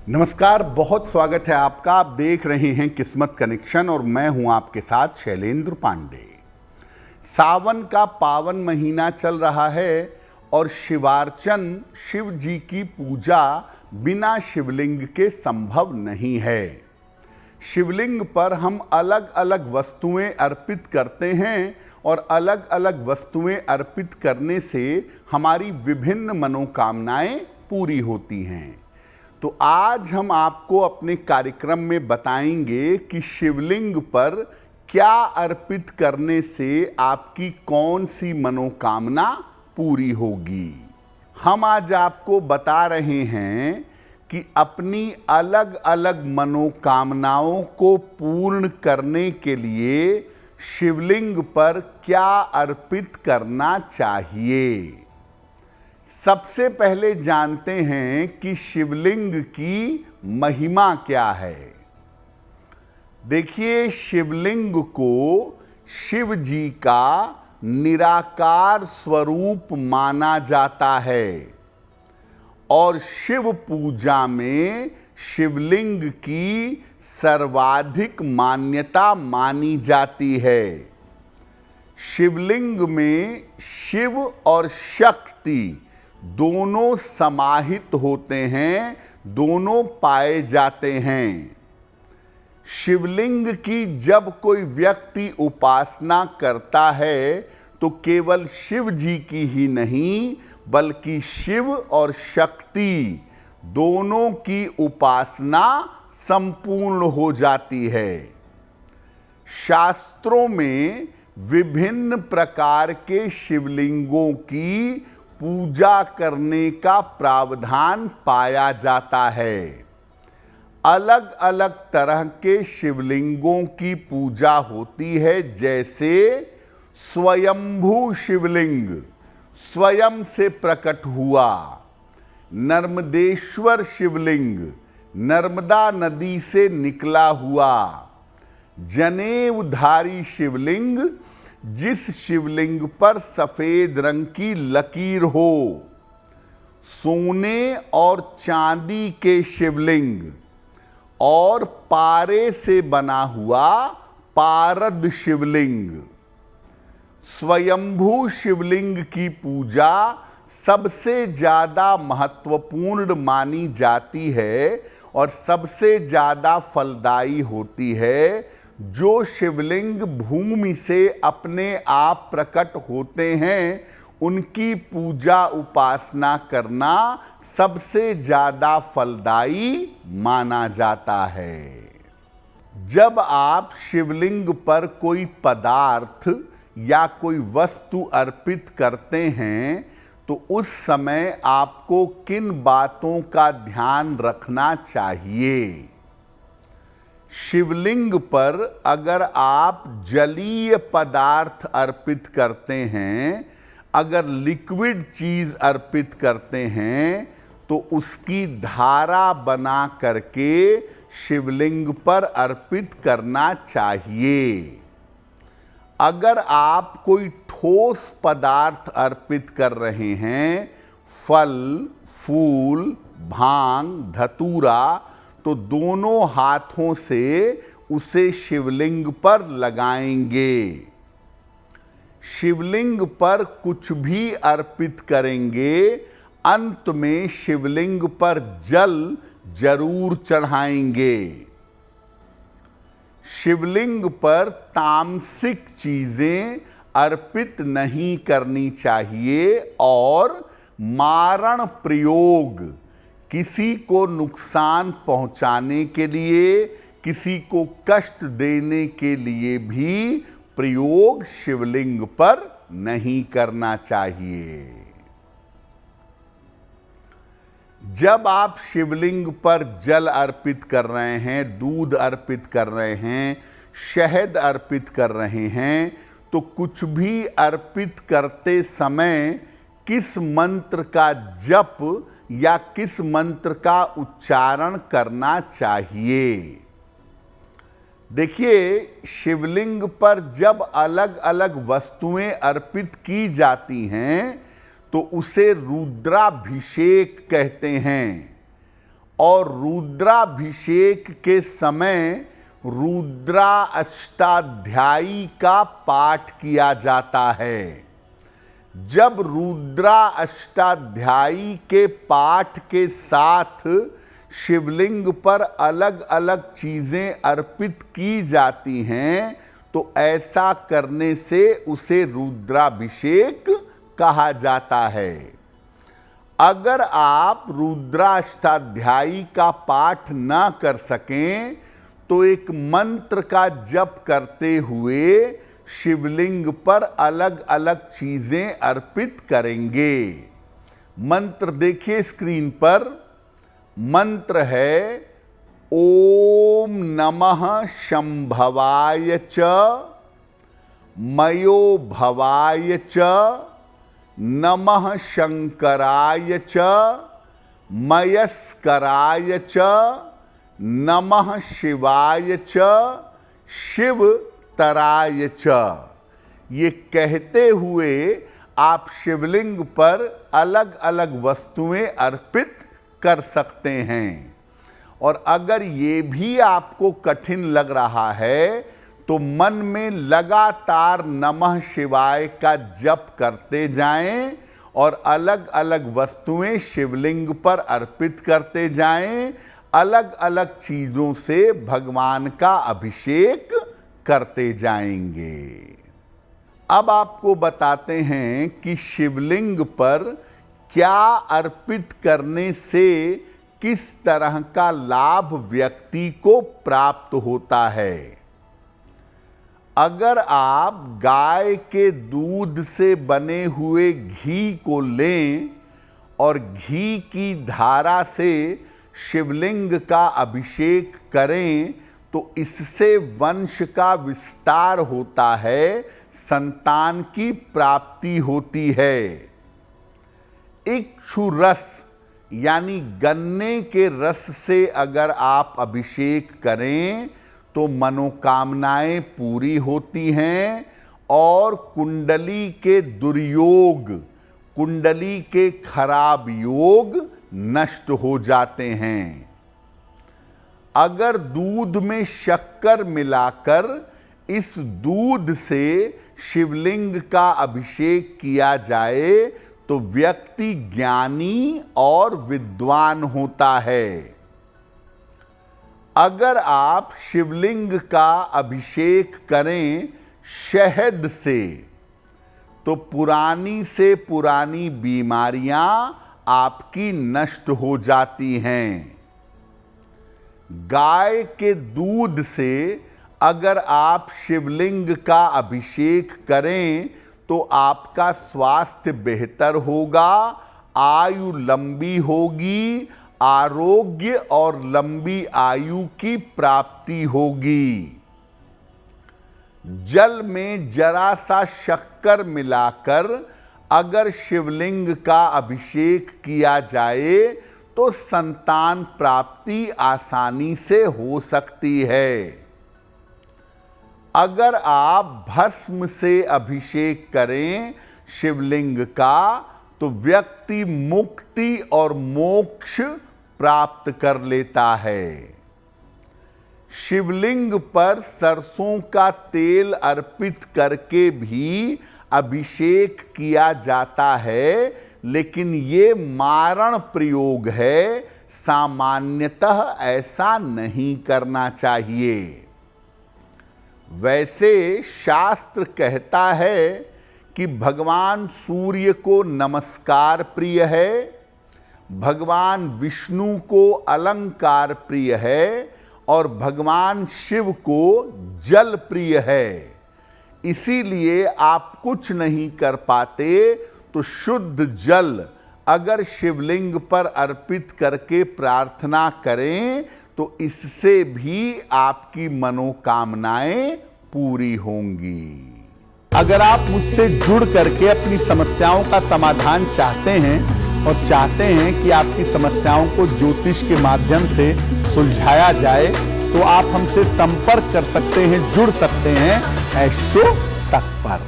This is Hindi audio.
नमस्कार, बहुत स्वागत है आपका। आप देख रहे हैं किस्मत कनेक्शन और मैं हूं आपके साथ शैलेंद्र पांडे। सावन का पावन महीना चल रहा है और शिवार्चन, शिव जी की पूजा बिना शिवलिंग के संभव नहीं है। शिवलिंग पर हम अलग अलग वस्तुएं अर्पित करते हैं और अलग अलग वस्तुएं अर्पित करने से हमारी विभिन्न मनोकामनाएं पूरी होती हैं। तो आज हम आपको अपने कार्यक्रम में बताएंगे कि शिवलिंग पर क्या अर्पित करने से आपकी कौन सी मनोकामना पूरी होगी। हम आज आपको बता रहे हैं कि अपनी अलग अलग मनोकामनाओं को पूर्ण करने के लिए शिवलिंग पर क्या अर्पित करना चाहिए। सबसे पहले जानते हैं कि शिवलिंग की महिमा क्या है। देखिए, शिवलिंग को शिव जी का निराकार स्वरूप माना जाता है और शिव पूजा में शिवलिंग की सर्वाधिक मान्यता मानी जाती है। शिवलिंग में शिव और शक्ति दोनों समाहित होते हैं, दोनों पाए जाते हैं। शिवलिंग की जब कोई व्यक्ति उपासना करता है तो केवल शिव जी की ही नहीं बल्कि शिव और शक्ति दोनों की उपासना संपूर्ण हो जाती है। शास्त्रों में विभिन्न प्रकार के शिवलिंगों की पूजा करने का प्रावधान पाया जाता है। अलग अलग तरह के शिवलिंगों की पूजा होती है, जैसे स्वयंभू शिवलिंग, स्वयं से प्रकट हुआ। नर्मदेश्वर शिवलिंग, नर्मदा नदी से निकला हुआ। जनेऊधारी शिवलिंग, जिस शिवलिंग पर सफेद रंग की लकीर हो। सोने और चांदी के शिवलिंग और पारे से बना हुआ पारद शिवलिंग। स्वयंभू शिवलिंग की पूजा सबसे ज्यादा महत्वपूर्ण मानी जाती है और सबसे ज्यादा फलदायी होती है। जो शिवलिंग भूमि से अपने आप प्रकट होते हैं उनकी पूजा उपासना करना सबसे ज्यादा फलदायी माना जाता है। जब आप शिवलिंग पर कोई पदार्थ या कोई वस्तु अर्पित करते हैं तो उस समय आपको किन बातों का ध्यान रखना चाहिए। शिवलिंग पर अगर आप जलीय पदार्थ अर्पित करते हैं, अगर लिक्विड चीज अर्पित करते हैं तो उसकी धारा बना करके शिवलिंग पर अर्पित करना चाहिए। अगर आप कोई ठोस पदार्थ अर्पित कर रहे हैं, फल, फूल, भांग, धतूरा, तो दोनों हाथों से उसे शिवलिंग पर लगाएंगे। शिवलिंग पर कुछ भी अर्पित करेंगे, अंत में शिवलिंग पर जल जरूर चढ़ाएंगे। शिवलिंग पर तामसिक चीजें अर्पित नहीं करनी चाहिए और मारण प्रयोग, किसी को नुकसान पहुंचाने के लिए, किसी को कष्ट देने के लिए भी प्रयोग शिवलिंग पर नहीं करना चाहिए। जब आप शिवलिंग पर जल अर्पित कर रहे हैं, दूध अर्पित कर रहे हैं, शहद अर्पित कर रहे हैं, तो कुछ भी अर्पित करते समय किस मंत्र का जप या किस मंत्र का उच्चारण करना चाहिए। देखिए, शिवलिंग पर जब अलग अलग वस्तुएं अर्पित की जाती हैं तो उसे रुद्राभिषेक कहते हैं और रुद्राभिषेक के समय रुद्रा अष्टाध्यायी का पाठ किया जाता है। जब रुद्रा अष्टाध्यायी के पाठ के साथ शिवलिंग पर अलग अलग चीजें अर्पित की जाती हैं तो ऐसा करने से उसे रुद्राभिषेक कहा जाता है। अगर आप रुद्राष्टाध्यायी का पाठ न कर सकें तो एक मंत्र का जप करते हुए शिवलिंग पर अलग अलग चीजें अर्पित करेंगे। मंत्र देखिए स्क्रीन पर। मंत्र है ओम नमः शंभवाय च मयो भवाय च नमः शंकराय च मयस्कराय च नमः शिवाय च शिवतराय च। ये कहते हुए आप शिवलिंग पर अलग अलग वस्तुएं अर्पित कर सकते हैं। और अगर ये भी आपको कठिन लग रहा है तो मन में लगातार नमः शिवाय का जप करते जाएं और अलग अलग वस्तुएं शिवलिंग पर अर्पित करते जाएं। अलग अलग चीजों से भगवान का अभिषेक करते जाएंगे। अब आपको बताते हैं कि शिवलिंग पर क्या अर्पित करने से किस तरह का लाभ व्यक्ति को प्राप्त होता है। अगर आप गाय के दूध से बने हुए घी को लें और घी की धारा से शिवलिंग का अभिषेक करें तो इससे वंश का विस्तार होता है, संतान की प्राप्ति होती है। इक्षु रस यानी गन्ने के रस से अगर आप अभिषेक करें तो मनोकामनाएं पूरी होती हैं और कुंडली के दुर्योग, कुंडली के खराब योग नष्ट हो जाते हैं। अगर दूध में शक्कर मिलाकर इस दूध से शिवलिंग का अभिषेक किया जाए तो व्यक्ति ज्ञानी और विद्वान होता है। अगर आप शिवलिंग का अभिषेक करें शहद से तो पुरानी से पुरानी बीमारियां आपकी नष्ट हो जाती हैं। गाय के दूध से अगर आप शिवलिंग का अभिषेक करें तो आपका स्वास्थ्य बेहतर होगा, आयु लंबी होगी, आरोग्य और लंबी आयु की प्राप्ति होगी। जल में जरा सा शक्कर मिलाकर अगर शिवलिंग का अभिषेक किया जाए तो संतान प्राप्ति आसानी से हो सकती है। अगर आप भस्म से अभिषेक करें शिवलिंग का तो व्यक्ति मुक्ति और मोक्ष प्राप्त कर लेता है। शिवलिंग पर सरसों का तेल अर्पित करके भी अभिषेक किया जाता है, लेकिन ये मारण प्रयोग है, सामान्यतः ऐसा नहीं करना चाहिए। वैसे शास्त्र कहता है कि भगवान सूर्य को नमस्कार प्रिय है, भगवान विष्णु को अलंकार प्रिय है और भगवान शिव को जल प्रिय है। इसीलिए आप कुछ नहीं कर पाते तो शुद्ध जल अगर शिवलिंग पर अर्पित करके प्रार्थना करें तो इससे भी आपकी मनोकामनाएं पूरी होंगी। अगर आप मुझसे जुड़ करके अपनी समस्याओं का समाधान चाहते हैं और चाहते हैं कि आपकी समस्याओं को ज्योतिष के माध्यम से सुलझाया जाए तो आप हमसे संपर्क कर सकते हैं, जुड़ सकते हैं एस्ट्रो तक पर।